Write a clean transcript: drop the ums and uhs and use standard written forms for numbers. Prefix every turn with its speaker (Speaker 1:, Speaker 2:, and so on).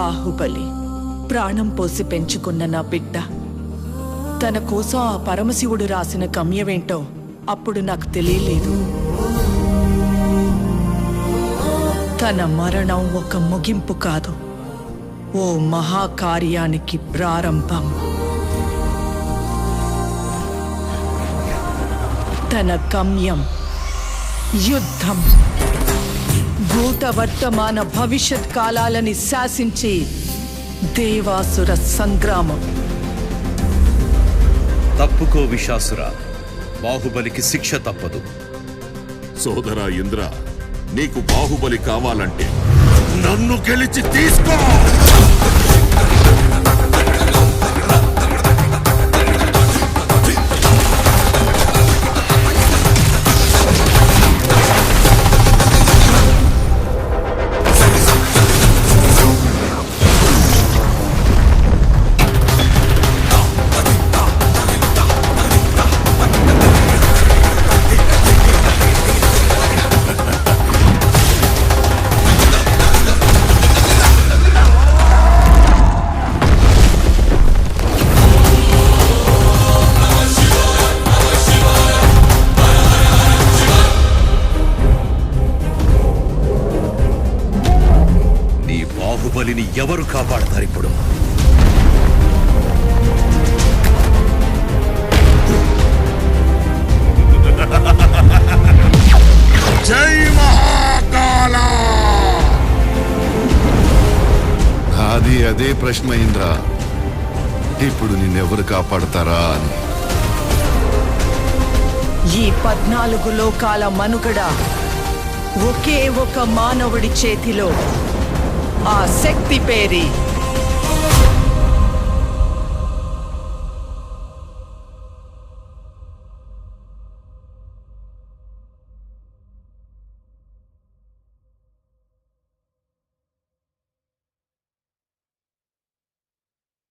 Speaker 1: బాహుబలి ప్రాణం పోసి పెంచుకున్న నా బిడ్డ తన కోసం ఆ పరమశివుడు రాసిన గమ్యమేంటో అప్పుడు నాకు తెలియలేదు. తన మరణం ఒక ముగింపు కాదు, ఓ మహాకార్యానికి ప్రారంభం. తన గమ్యం యుద్ధం, భూత వర్తమాన భవిష్యత్ కాలాలని శాసించి దేవాసుర సంగ్రామం.
Speaker 2: తప్పుకో విశాసుర, బాహుబలికి శిక్ష తప్పదు.
Speaker 3: సోదరా ఇంద్ర, నీకు బాహుబలి కావాలంటే నన్ను గెలిచి తీసుకో.
Speaker 2: బాహుబలిని ఎవరు కాపాడతారు ఇప్పుడు?
Speaker 3: జై మహాకాల!
Speaker 4: అది అదే ప్రశ్న ఇంద్ర, ఇప్పుడు నిన్నెవరు కాపాడతారా అని.
Speaker 1: ఈ 14 లోకాల మనుగడ ఒకే ఒక మానవుడి చేతిలో. ఆ శక్తి పేరి